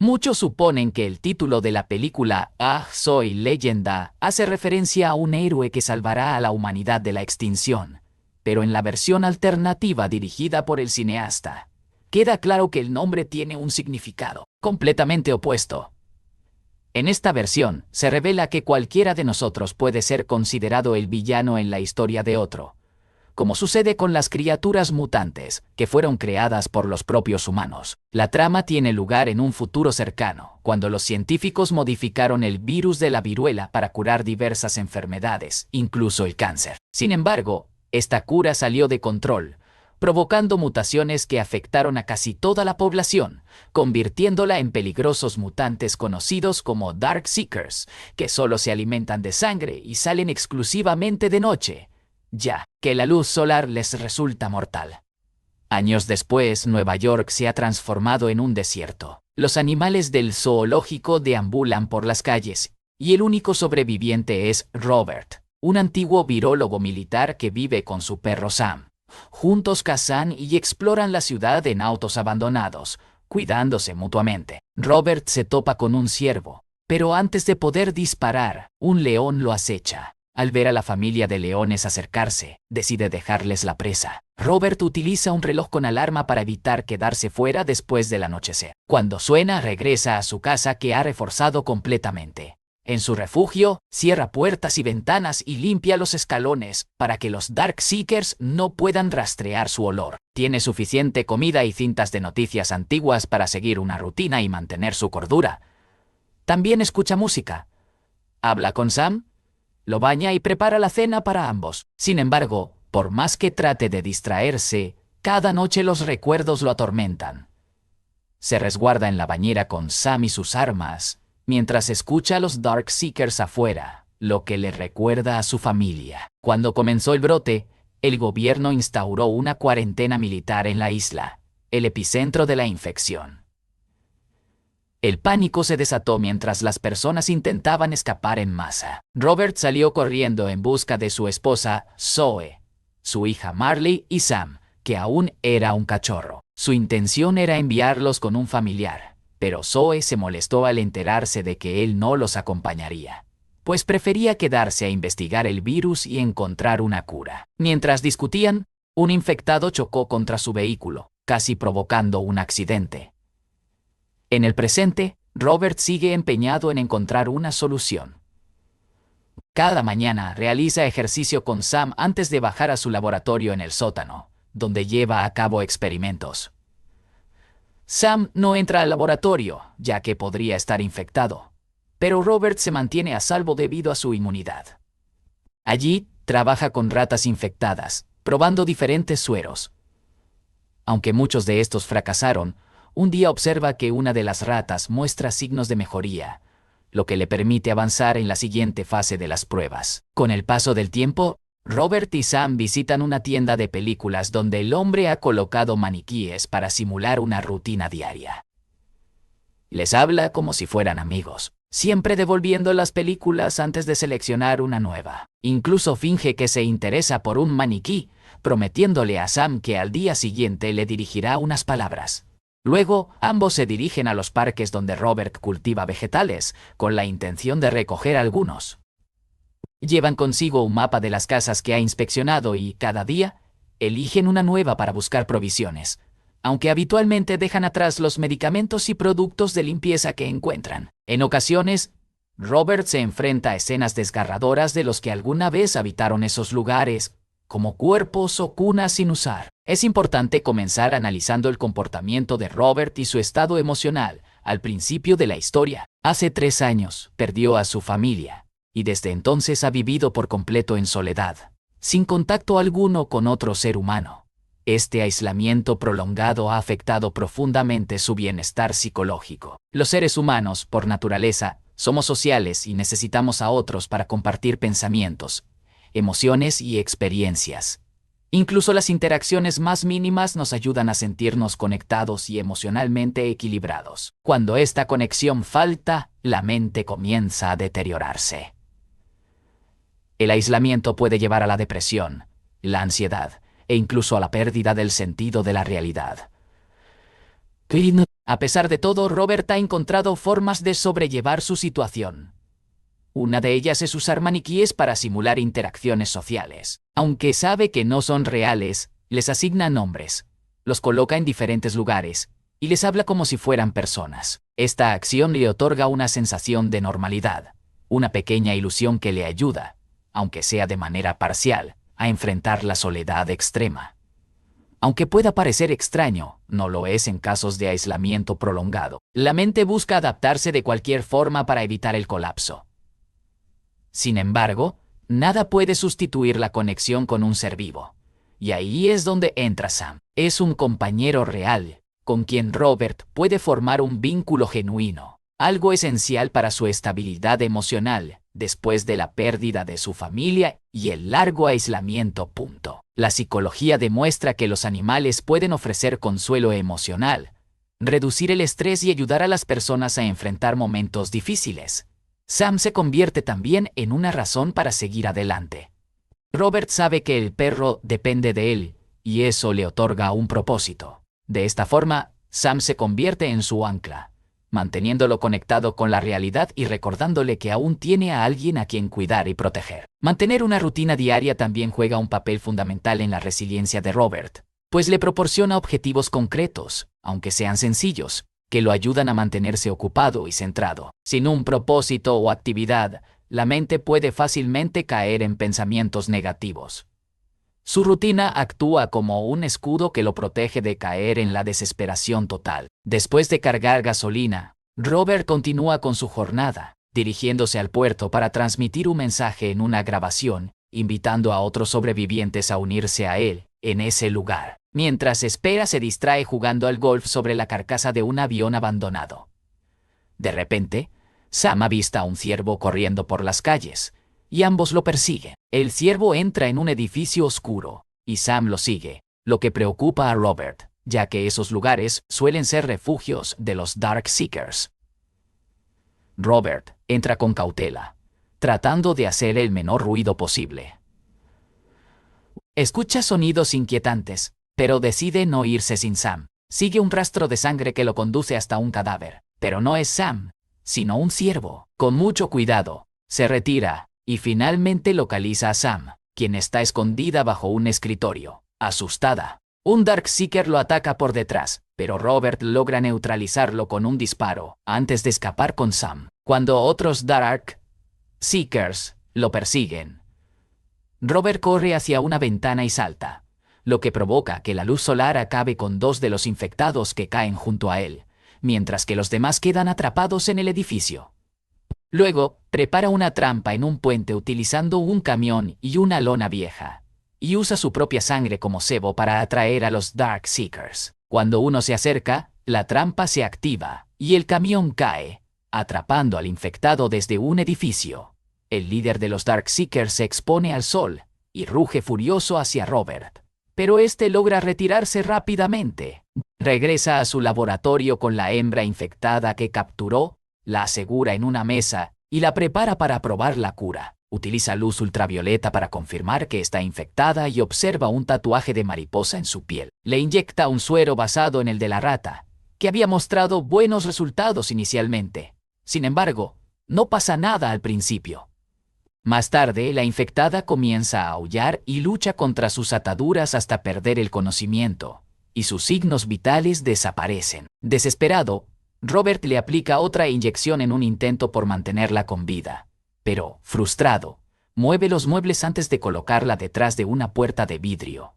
Muchos suponen que el título de la película Ah, soy leyenda hace referencia a un héroe que salvará a la humanidad de la extinción, pero en la versión alternativa dirigida por el cineasta, queda claro que el nombre tiene un significado completamente opuesto. En esta versión, se revela que cualquiera de nosotros puede ser considerado el villano en la historia de otro, como sucede con las criaturas mutantes, que fueron creadas por los propios humanos. La trama tiene lugar en un futuro cercano, cuando los científicos modificaron el virus de la viruela para curar diversas enfermedades, incluso el cáncer. Sin embargo, esta cura salió de control, provocando mutaciones que afectaron a casi toda la población, convirtiéndola en peligrosos mutantes conocidos como Darkseekers, que solo se alimentan de sangre y salen exclusivamente de noche, ya que la luz solar les resulta mortal. Años después, Nueva York se ha transformado en un desierto. Los animales del zoológico deambulan por las calles, y el único sobreviviente es Robert, un antiguo virólogo militar que vive con su perro Sam. Juntos cazan y exploran la ciudad en autos abandonados, cuidándose mutuamente. Robert se topa con un ciervo, pero antes de poder disparar, un león lo acecha. Al ver a la familia de leones acercarse, decide dejarles la presa. Robert utiliza un reloj con alarma para evitar quedarse fuera después del anochecer. Cuando suena, regresa a su casa que ha reforzado completamente. En su refugio, cierra puertas y ventanas y limpia los escalones para que los Darkseekers no puedan rastrear su olor. Tiene suficiente comida y cintas de noticias antiguas para seguir una rutina y mantener su cordura. También escucha música. Habla con Sam, lo baña y prepara la cena para ambos. Sin embargo, por más que trate de distraerse, cada noche los recuerdos lo atormentan. Se resguarda en la bañera con Sam y sus armas, mientras escucha a los Darkseekers afuera, lo que le recuerda a su familia. Cuando comenzó el brote, el gobierno instauró una cuarentena militar en la isla, el epicentro de la infección. El pánico se desató mientras las personas intentaban escapar en masa. Robert salió corriendo en busca de su esposa, Zoe, su hija Marley y Sam, que aún era un cachorro. Su intención era enviarlos con un familiar, pero Zoe se molestó al enterarse de que él no los acompañaría, pues prefería quedarse a investigar el virus y encontrar una cura. Mientras discutían, un infectado chocó contra su vehículo, casi provocando un accidente. En el presente, Robert sigue empeñado en encontrar una solución. Cada mañana realiza ejercicio con Sam antes de bajar a su laboratorio en el sótano, donde lleva a cabo experimentos. Sam no entra al laboratorio, ya que podría estar infectado, pero Robert se mantiene a salvo debido a su inmunidad. Allí, trabaja con ratas infectadas, probando diferentes sueros. Aunque muchos de estos fracasaron, un día observa que una de las ratas muestra signos de mejoría, lo que le permite avanzar en la siguiente fase de las pruebas. Con el paso del tiempo, Robert y Sam visitan una tienda de películas donde el hombre ha colocado maniquíes para simular una rutina diaria. Les habla como si fueran amigos, siempre devolviendo las películas antes de seleccionar una nueva. Incluso finge que se interesa por un maniquí, prometiéndole a Sam que al día siguiente le dirigirá unas palabras. Luego, ambos se dirigen a los parques donde Robert cultiva vegetales, con la intención de recoger algunos. Llevan consigo un mapa de las casas que ha inspeccionado y, cada día, eligen una nueva para buscar provisiones, aunque habitualmente dejan atrás los medicamentos y productos de limpieza que encuentran. En ocasiones, Robert se enfrenta a escenas desgarradoras de los que alguna vez habitaron esos lugares, como cuerpos o cunas sin usar. Es importante comenzar analizando el comportamiento de Robert y su estado emocional al principio de la historia. Hace 3 años, perdió a su familia, y desde entonces ha vivido por completo en soledad, sin contacto alguno con otro ser humano. Este aislamiento prolongado ha afectado profundamente su bienestar psicológico. Los seres humanos, por naturaleza, somos sociales y necesitamos a otros para compartir pensamientos, emociones y experiencias. Incluso las interacciones más mínimas nos ayudan a sentirnos conectados y emocionalmente equilibrados. Cuando esta conexión falta, la mente comienza a deteriorarse. El aislamiento puede llevar a la depresión, la ansiedad e incluso a la pérdida del sentido de la realidad. A pesar de todo, Robert ha encontrado formas de sobrellevar su situación. Una de ellas es usar maniquíes para simular interacciones sociales. Aunque sabe que no son reales, les asigna nombres, los coloca en diferentes lugares y les habla como si fueran personas. Esta acción le otorga una sensación de normalidad, una pequeña ilusión que le ayuda, aunque sea de manera parcial, a enfrentar la soledad extrema. Aunque pueda parecer extraño, no lo es en casos de aislamiento prolongado. La mente busca adaptarse de cualquier forma para evitar el colapso. Sin embargo, nada puede sustituir la conexión con un ser vivo. Y ahí es donde entra Sam. Es un compañero real, con quien Robert puede formar un vínculo genuino, algo esencial para su estabilidad emocional, después de la pérdida de su familia y el largo aislamiento. La psicología demuestra que los animales pueden ofrecer consuelo emocional, reducir el estrés y ayudar a las personas a enfrentar momentos difíciles. Sam se convierte también en una razón para seguir adelante. Robert sabe que el perro depende de él, y eso le otorga un propósito. De esta forma, Sam se convierte en su ancla, manteniéndolo conectado con la realidad y recordándole que aún tiene a alguien a quien cuidar y proteger. Mantener una rutina diaria también juega un papel fundamental en la resiliencia de Robert, pues le proporciona objetivos concretos, aunque sean sencillos, que lo ayudan a mantenerse ocupado y centrado. Sin un propósito o actividad, la mente puede fácilmente caer en pensamientos negativos. Su rutina actúa como un escudo que lo protege de caer en la desesperación total. Después de cargar gasolina, Robert continúa con su jornada, dirigiéndose al puerto para transmitir un mensaje en una grabación, invitando a otros sobrevivientes a unirse a él en ese lugar. Mientras espera, se distrae jugando al golf sobre la carcasa de un avión abandonado. De repente, Sam avista a un ciervo corriendo por las calles, y ambos lo persiguen. El ciervo entra en un edificio oscuro, y Sam lo sigue, lo que preocupa a Robert, ya que esos lugares suelen ser refugios de los Darkseekers. Robert entra con cautela, tratando de hacer el menor ruido posible. Escucha sonidos inquietantes, pero decide no irse sin Sam. Sigue un rastro de sangre que lo conduce hasta un cadáver, pero no es Sam, sino un ciervo. Con mucho cuidado, se retira y finalmente localiza a Sam, quien está escondida bajo un escritorio. Asustada, un Darkseeker lo ataca por detrás, pero Robert logra neutralizarlo con un disparo antes de escapar con Sam. Cuando otros Darkseekers lo persiguen, Robert corre hacia una ventana y salta, lo que provoca que la luz solar acabe con 2 de los infectados que caen junto a él, mientras que los demás quedan atrapados en el edificio. Luego, prepara una trampa en un puente utilizando un camión y una lona vieja, y usa su propia sangre como cebo para atraer a los Darkseekers. Cuando uno se acerca, la trampa se activa, y el camión cae, atrapando al infectado desde un edificio. El líder de los Darkseekers se expone al sol y ruge furioso hacia Robert, pero este logra retirarse rápidamente. Regresa a su laboratorio con la hembra infectada que capturó, la asegura en una mesa y la prepara para probar la cura. Utiliza luz ultravioleta para confirmar que está infectada y observa un tatuaje de mariposa en su piel. Le inyecta un suero basado en el de la rata, que había mostrado buenos resultados inicialmente. Sin embargo, no pasa nada al principio. Más tarde, la infectada comienza a aullar y lucha contra sus ataduras hasta perder el conocimiento, y sus signos vitales desaparecen. Desesperado, Robert le aplica otra inyección en un intento por mantenerla con vida, pero, frustrado, mueve los muebles antes de colocarla detrás de una puerta de vidrio.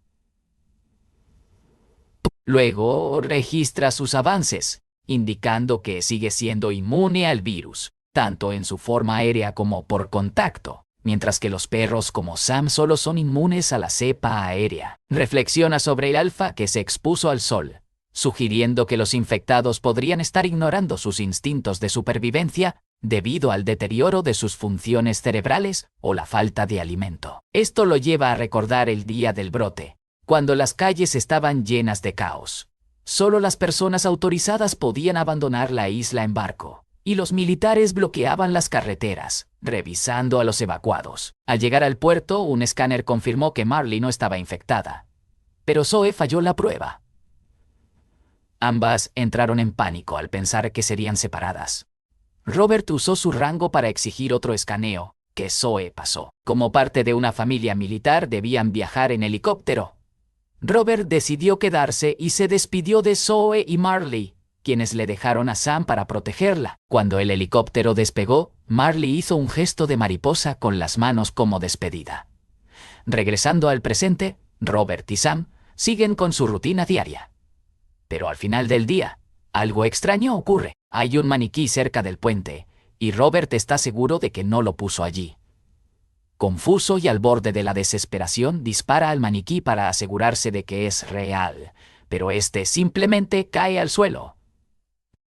Luego, registra sus avances, indicando que sigue siendo inmune al virus, tanto en su forma aérea como por contacto, mientras que los perros como Sam solo son inmunes a la cepa aérea. Reflexiona sobre el alfa que se expuso al sol, sugiriendo que los infectados podrían estar ignorando sus instintos de supervivencia debido al deterioro de sus funciones cerebrales o la falta de alimento. Esto lo lleva a recordar el día del brote, cuando las calles estaban llenas de caos. Solo las personas autorizadas podían abandonar la isla en barco, y los militares bloqueaban las carreteras, revisando a los evacuados. Al llegar al puerto, un escáner confirmó que Marley no estaba infectada, pero Zoe falló la prueba. Ambas entraron en pánico al pensar que serían separadas. Robert usó su rango para exigir otro escaneo, que Zoe pasó. Como parte de una familia militar debían viajar en helicóptero. Robert decidió quedarse y se despidió de Zoe y Marley, quienes le dejaron a Sam para protegerla. Cuando el helicóptero despegó, Marley hizo un gesto de mariposa con las manos como despedida. Regresando al presente, Robert y Sam siguen con su rutina diaria. Pero al final del día, algo extraño ocurre. Hay un maniquí cerca del puente, y Robert está seguro de que no lo puso allí. Confuso y al borde de la desesperación, dispara al maniquí para asegurarse de que es real, pero este simplemente cae al suelo.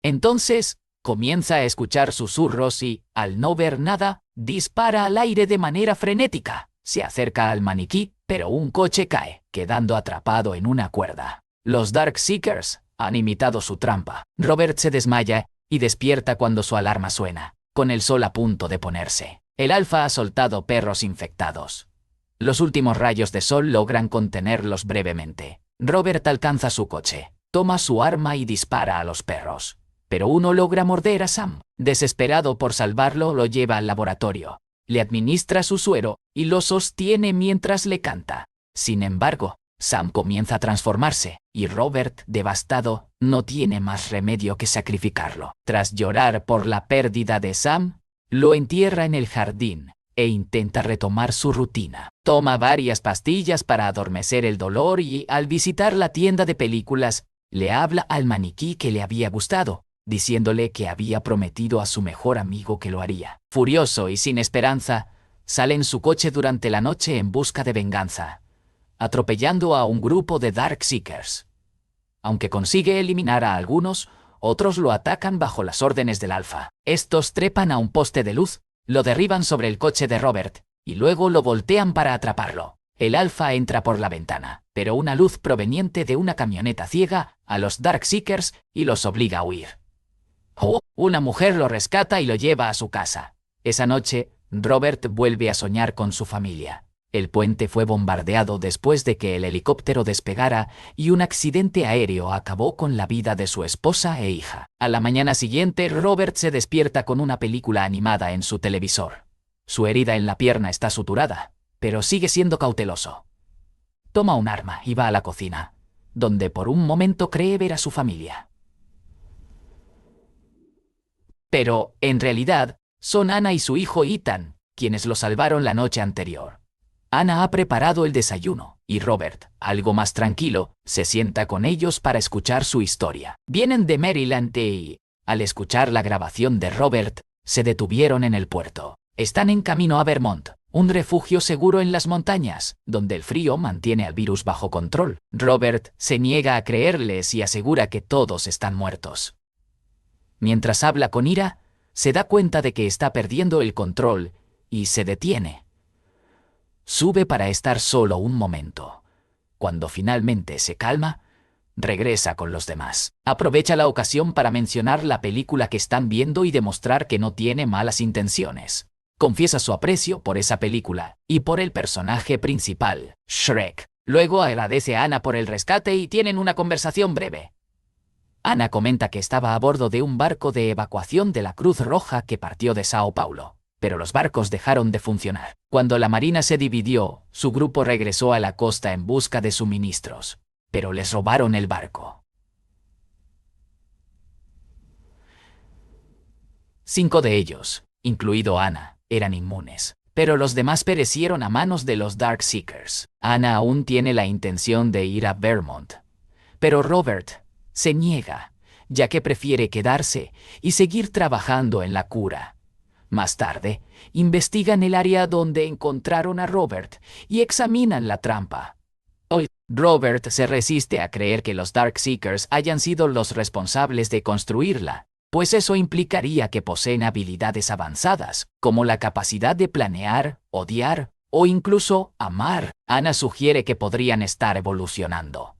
Entonces, comienza a escuchar susurros y, al no ver nada, dispara al aire de manera frenética. Se acerca al maniquí, pero un coche cae, quedando atrapado en una cuerda. Los Darkseekers han imitado su trampa. Robert se desmaya y despierta cuando su alarma suena, con el sol a punto de ponerse. El Alfa ha soltado perros infectados. Los últimos rayos de sol logran contenerlos brevemente. Robert alcanza su coche, toma su arma y dispara a los perros. Pero uno logra morder a Sam. Desesperado por salvarlo, lo lleva al laboratorio. Le administra su suero y lo sostiene mientras le canta. Sin embargo, Sam comienza a transformarse, y Robert, devastado, no tiene más remedio que sacrificarlo. Tras llorar por la pérdida de Sam, lo entierra en el jardín e intenta retomar su rutina. Toma varias pastillas para adormecer el dolor y, al visitar la tienda de películas, le habla al maniquí que le había gustado, diciéndole que había prometido a su mejor amigo que lo haría. Furioso y sin esperanza, sale en su coche durante la noche en busca de venganza, atropellando a un grupo de Darkseekers. Aunque consigue eliminar a algunos, otros lo atacan bajo las órdenes del Alfa. Estos trepan a un poste de luz, lo derriban sobre el coche de Robert, y luego lo voltean para atraparlo. El Alfa entra por la ventana, pero una luz proveniente de una camioneta ciega a los Darkseekers y los obliga a huir. Una mujer lo rescata y lo lleva a su casa. Esa noche, Robert vuelve a soñar con su familia. El puente fue bombardeado después de que el helicóptero despegara y un accidente aéreo acabó con la vida de su esposa e hija. A la mañana siguiente, Robert se despierta con una película animada en su televisor. Su herida en la pierna está suturada, pero sigue siendo cauteloso. Toma un arma y va a la cocina, donde por un momento cree ver a su familia. Pero, en realidad, son Anna y su hijo Ethan, quienes lo salvaron la noche anterior. Anna ha preparado el desayuno, y Robert, algo más tranquilo, se sienta con ellos para escuchar su historia. Vienen de Maryland y, al escuchar la grabación de Robert, se detuvieron en el puerto. Están en camino a Vermont, un refugio seguro en las montañas, donde el frío mantiene al virus bajo control. Robert se niega a creerles y asegura que todos están muertos. Mientras habla con ira, se da cuenta de que está perdiendo el control y se detiene. Sube para estar solo un momento. Cuando finalmente se calma, regresa con los demás. Aprovecha la ocasión para mencionar la película que están viendo y demostrar que no tiene malas intenciones. Confiesa su aprecio por esa película y por el personaje principal, Shrek. Luego agradece a Anna por el rescate y tienen una conversación breve. Anna comenta que estaba a bordo de un barco de evacuación de la Cruz Roja que partió de Sao Paulo, pero los barcos dejaron de funcionar. Cuando la marina se dividió, su grupo regresó a la costa en busca de suministros, pero les robaron el barco. 5 de ellos, incluido Anna, eran inmunes, pero los demás perecieron a manos de los Darkseekers. Anna aún tiene la intención de ir a Vermont, pero Robert se niega, ya que prefiere quedarse y seguir trabajando en la cura. Más tarde, investigan el área donde encontraron a Robert y examinan la trampa. Hoy, Robert se resiste a creer que los Darkseekers hayan sido los responsables de construirla, pues eso implicaría que poseen habilidades avanzadas, como la capacidad de planear, odiar o incluso amar. Anna sugiere que podrían estar evolucionando.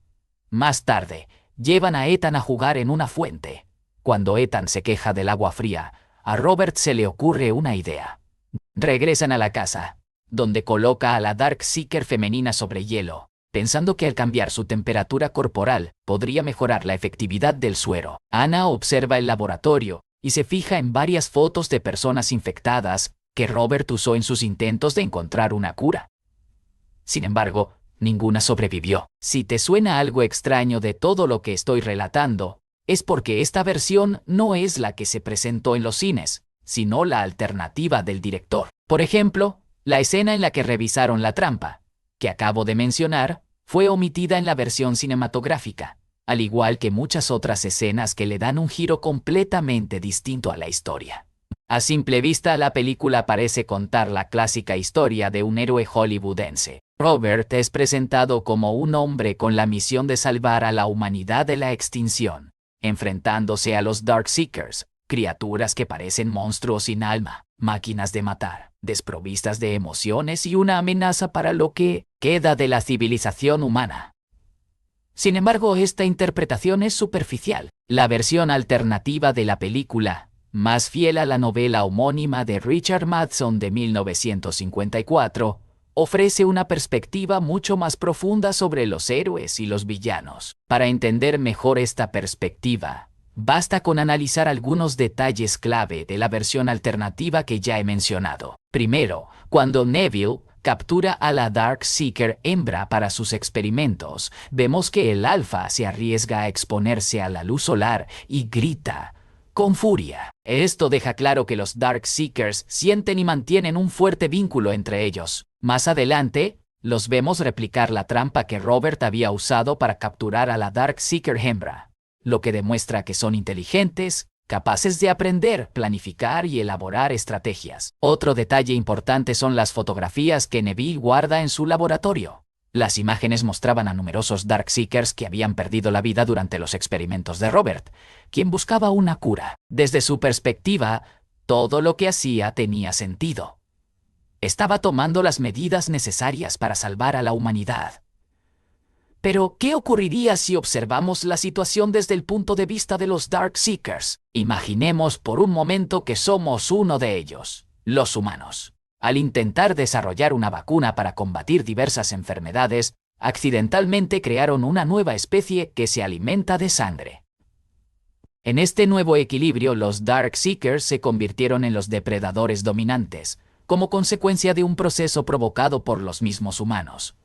Más tarde, llevan a Ethan a jugar en una fuente. Cuando Ethan se queja del agua fría, a Robert se le ocurre una idea. Regresan a la casa, donde coloca a la Darkseeker femenina sobre hielo, pensando que al cambiar su temperatura corporal podría mejorar la efectividad del suero. Ana observa el laboratorio y se fija en varias fotos de personas infectadas que Robert usó en sus intentos de encontrar una cura. Sin embargo, ninguna sobrevivió. Si te suena algo extraño de todo lo que estoy relatando, es porque esta versión no es la que se presentó en los cines, sino la alternativa del director. Por ejemplo, la escena en la que revisaron la trampa, que acabo de mencionar, fue omitida en la versión cinematográfica, al igual que muchas otras escenas que le dan un giro completamente distinto a la historia. A simple vista, la película parece contar la clásica historia de un héroe hollywoodense. Robert es presentado como un hombre con la misión de salvar a la humanidad de la extinción, enfrentándose a los Darkseekers, criaturas que parecen monstruos sin alma, máquinas de matar, desprovistas de emociones y una amenaza para lo que queda de la civilización humana. Sin embargo, esta interpretación es superficial. La versión alternativa de la película, más fiel a la novela homónima de Richard Matheson de 1954, ofrece una perspectiva mucho más profunda sobre los héroes y los villanos. Para entender mejor esta perspectiva, basta con analizar algunos detalles clave de la versión alternativa que ya he mencionado. Primero, cuando Neville captura a la Darkseeker hembra para sus experimentos, vemos que el alfa se arriesga a exponerse a la luz solar y grita con furia. Esto deja claro que los Darkseekers sienten y mantienen un fuerte vínculo entre ellos. Más adelante, los vemos replicar la trampa que Robert había usado para capturar a la Darkseeker hembra, lo que demuestra que son inteligentes, capaces de aprender, planificar y elaborar estrategias. Otro detalle importante son las fotografías que Neville guarda en su laboratorio. Las imágenes mostraban a numerosos Darkseekers que habían perdido la vida durante los experimentos de Robert, quien buscaba una cura. Desde su perspectiva, todo lo que hacía tenía sentido. Estaba tomando las medidas necesarias para salvar a la humanidad. Pero, ¿qué ocurriría si observamos la situación desde el punto de vista de los Darkseekers? Imaginemos por un momento que somos uno de ellos, los humanos. Al intentar desarrollar una vacuna para combatir diversas enfermedades, accidentalmente crearon una nueva especie que se alimenta de sangre. En este nuevo equilibrio, los Darkseekers se convirtieron en los depredadores dominantes, como consecuencia de un proceso provocado por los mismos humanos.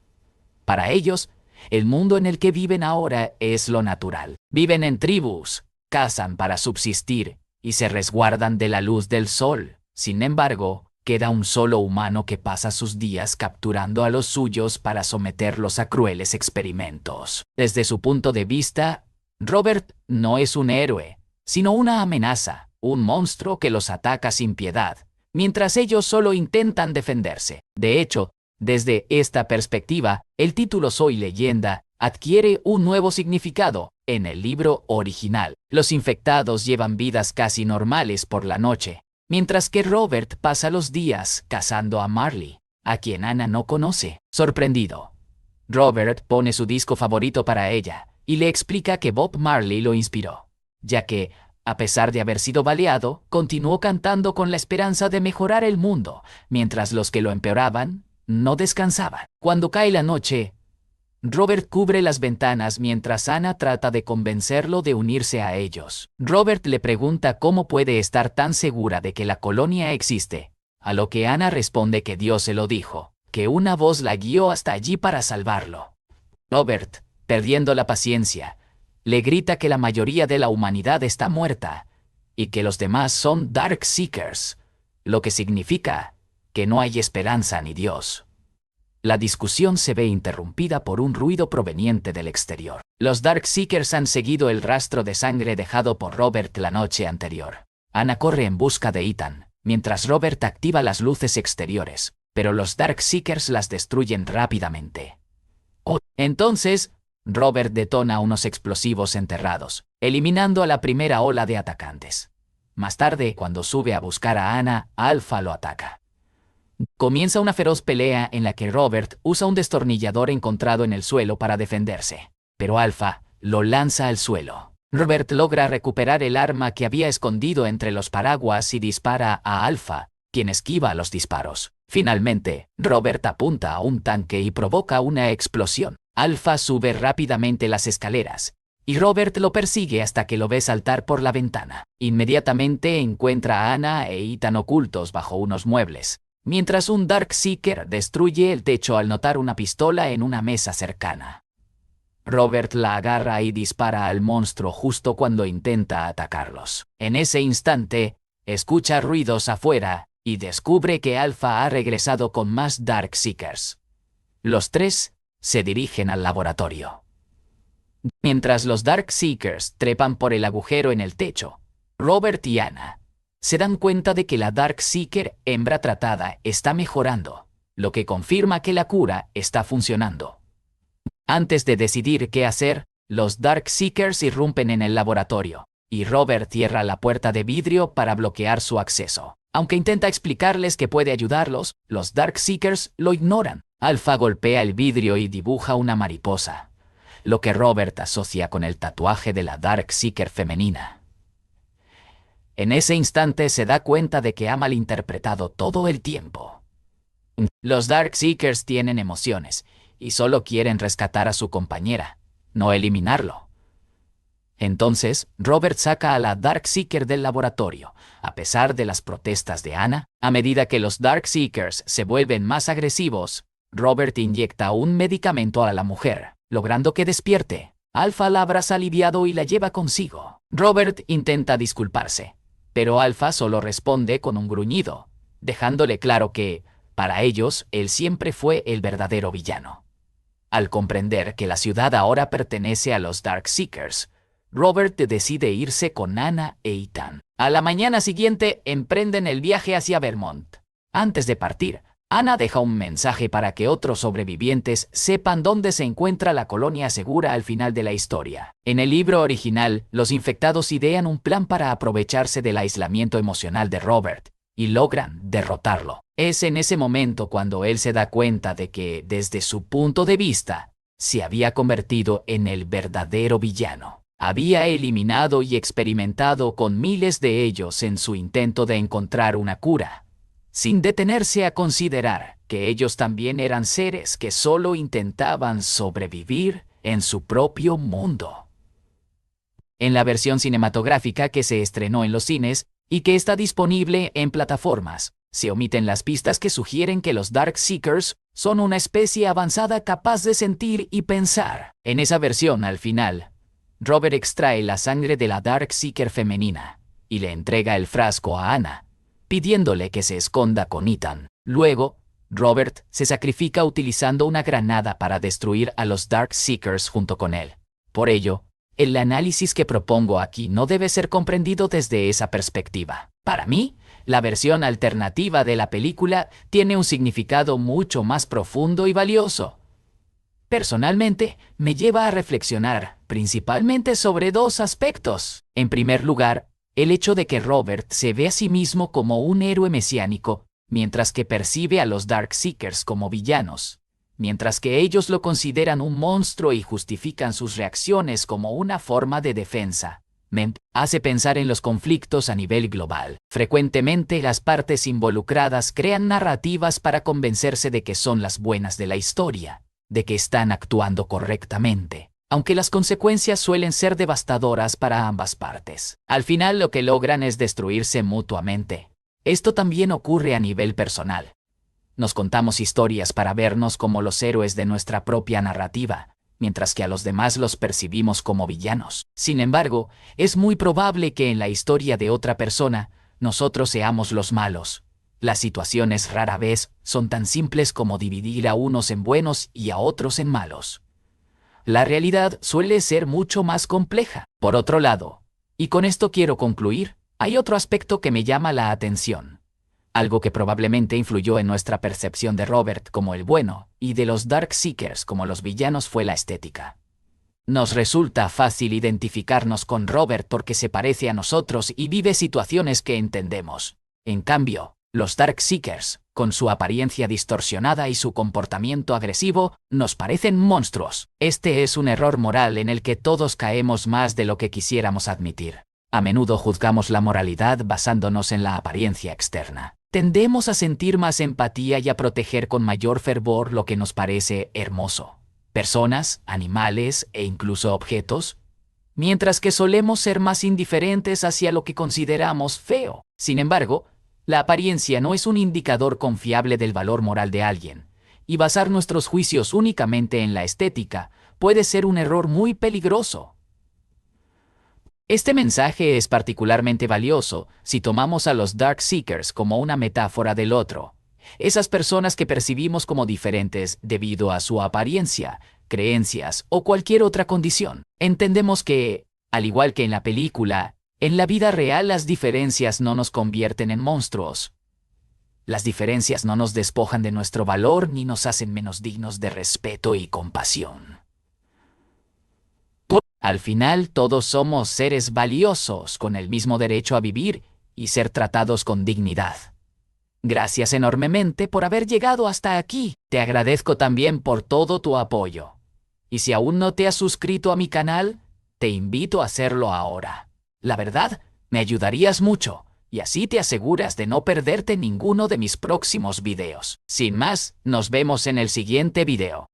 Para ellos, el mundo en el que viven ahora es lo natural. Viven en tribus, cazan para subsistir y se resguardan de la luz del sol. Sin embargo, queda un solo humano que pasa sus días capturando a los suyos para someterlos a crueles experimentos. Desde su punto de vista, Robert no es un héroe, sino una amenaza, un monstruo que los ataca sin piedad, mientras ellos solo intentan defenderse. De hecho, desde esta perspectiva, el título Soy Leyenda adquiere un nuevo significado. En el libro original, los infectados llevan vidas casi normales por la noche, mientras que Robert pasa los días cazando a Marley, a quien Ana no conoce. Sorprendido, Robert pone su disco favorito para ella y le explica que Bob Marley lo inspiró, ya que, a pesar de haber sido baleado, continuó cantando con la esperanza de mejorar el mundo, mientras los que lo empeoraban no descansaban. Cuando cae la noche, Robert cubre las ventanas mientras Ana trata de convencerlo de unirse a ellos. Robert le pregunta cómo puede estar tan segura de que la colonia existe, a lo que Ana responde que Dios se lo dijo, que una voz la guió hasta allí para salvarlo. Robert, perdiendo la paciencia, le grita que la mayoría de la humanidad está muerta y que los demás son Darkseekers, lo que significa que no hay esperanza ni Dios. La discusión se ve interrumpida por un ruido proveniente del exterior. Los Darkseekers han seguido el rastro de sangre dejado por Robert la noche anterior. Ana corre en busca de Ethan, mientras Robert activa las luces exteriores, pero los Darkseekers las destruyen rápidamente. Entonces, Robert detona unos explosivos enterrados, eliminando a la primera ola de atacantes. Más tarde, cuando sube a buscar a Ana, Alpha lo ataca. Comienza una feroz pelea en la que Robert usa un destornillador encontrado en el suelo para defenderse, pero Alpha lo lanza al suelo. Robert logra recuperar el arma que había escondido entre los paraguas y dispara a Alpha, quien esquiva los disparos. Finalmente, Robert apunta a un tanque y provoca una explosión. Alpha sube rápidamente las escaleras, y Robert lo persigue hasta que lo ve saltar por la ventana. Inmediatamente encuentra a Anna e Ethan ocultos bajo unos muebles, mientras un Darkseeker destruye el techo al notar una pistola en una mesa cercana. Robert la agarra y dispara al monstruo justo cuando intenta atacarlos. En ese instante, escucha ruidos afuera y descubre que Alpha ha regresado con más Darkseekers. Los tres se dirigen al laboratorio. Mientras los Darkseekers trepan por el agujero en el techo, Robert y Anna se dan cuenta de que la Darkseeker hembra tratada está mejorando, lo que confirma que la cura está funcionando. Antes de decidir qué hacer, los Darkseekers irrumpen en el laboratorio, y Robert cierra la puerta de vidrio para bloquear su acceso. Aunque intenta explicarles que puede ayudarlos, los Darkseekers lo ignoran. Alpha golpea el vidrio y dibuja una mariposa, lo que Robert asocia con el tatuaje de la Darkseeker femenina. En ese instante se da cuenta de que ha malinterpretado todo el tiempo. Los Darkseekers tienen emociones, y solo quieren rescatar a su compañera, no eliminarlo. Entonces, Robert saca a la Darkseeker del laboratorio, a pesar de las protestas de Anna. A medida que los Darkseekers se vuelven más agresivos, Robert inyecta un medicamento a la mujer, logrando que despierte. Alpha la abraza aliviado y la lleva consigo. Robert intenta disculparse, pero Alpha solo responde con un gruñido, dejándole claro que, para ellos, él siempre fue el verdadero villano. Al comprender que la ciudad ahora pertenece a los Darkseekers, Robert decide irse con Anna e Ethan. A la mañana siguiente emprenden el viaje hacia Vermont. Antes de partir, Anna deja un mensaje para que otros sobrevivientes sepan dónde se encuentra la colonia segura al final de la historia. En el libro original, los infectados idean un plan para aprovecharse del aislamiento emocional de Robert, y logran derrotarlo. Es en ese momento cuando él se da cuenta de que, desde su punto de vista, se había convertido en el verdadero villano. Había eliminado y experimentado con miles de ellos en su intento de encontrar una cura, sin detenerse a considerar que ellos también eran seres que solo intentaban sobrevivir en su propio mundo. En la versión cinematográfica que se estrenó en los cines y que está disponible en plataformas, se omiten las pistas que sugieren que los Darkseekers son una especie avanzada capaz de sentir y pensar. En esa versión, al final, Robert extrae la sangre de la Darkseeker femenina y le entrega el frasco a Anna, pidiéndole que se esconda con Ethan. Luego, Robert se sacrifica utilizando una granada para destruir a los Darkseekers junto con él. Por ello, el análisis que propongo aquí no debe ser comprendido desde esa perspectiva. Para mí, la versión alternativa de la película tiene un significado mucho más profundo y valioso. Personalmente, me lleva a reflexionar principalmente sobre dos aspectos. En primer lugar, el hecho de que Robert se ve a sí mismo como un héroe mesiánico, mientras que percibe a los Darkseekers como villanos, mientras que ellos lo consideran un monstruo y justifican sus reacciones como una forma de defensa. Me hace pensar en los conflictos a nivel global. Frecuentemente las partes involucradas crean narrativas para convencerse de que son las buenas de la historia, de que están actuando correctamente, aunque las consecuencias suelen ser devastadoras para ambas partes. Al final lo que logran es destruirse mutuamente. Esto también ocurre a nivel personal. Nos contamos historias para vernos como los héroes de nuestra propia narrativa, mientras que a los demás los percibimos como villanos. Sin embargo, es muy probable que en la historia de otra persona, nosotros seamos los malos. Las situaciones rara vez son tan simples como dividir a unos en buenos y a otros en malos. La realidad suele ser mucho más compleja. Por otro lado, y con esto quiero concluir, hay otro aspecto que me llama la atención. Algo que probablemente influyó en nuestra percepción de Robert como el bueno y de los Darkseekers como los villanos fue la estética. Nos resulta fácil identificarnos con Robert porque se parece a nosotros y vive situaciones que entendemos. En cambio, los Darkseekers, con su apariencia distorsionada y su comportamiento agresivo, nos parecen monstruos. Este es un error moral en el que todos caemos más de lo que quisiéramos admitir. A menudo juzgamos la moralidad basándonos en la apariencia externa. Tendemos a sentir más empatía y a proteger con mayor fervor lo que nos parece hermoso. personas, animales e incluso objetos, mientras que solemos ser más indiferentes hacia lo que consideramos feo. Sin embargo, la apariencia no es un indicador confiable del valor moral de alguien, y basar nuestros juicios únicamente en la estética puede ser un error muy peligroso. Este mensaje es particularmente valioso si tomamos a los Dark Seekers como una metáfora del otro, esas personas que percibimos como diferentes debido a su apariencia, creencias o cualquier otra condición. Entendemos que, al igual que en la película, en la vida real las diferencias no nos convierten en monstruos. Las diferencias no nos despojan de nuestro valor ni nos hacen menos dignos de respeto y compasión. Al final, todos somos seres valiosos con el mismo derecho a vivir y ser tratados con dignidad. Gracias enormemente por haber llegado hasta aquí. Te agradezco también por todo tu apoyo. Y si aún no te has suscrito a mi canal, te invito a hacerlo ahora. La verdad, me ayudarías mucho, y así te aseguras de no perderte ninguno de mis próximos videos. Sin más, nos vemos en el siguiente video.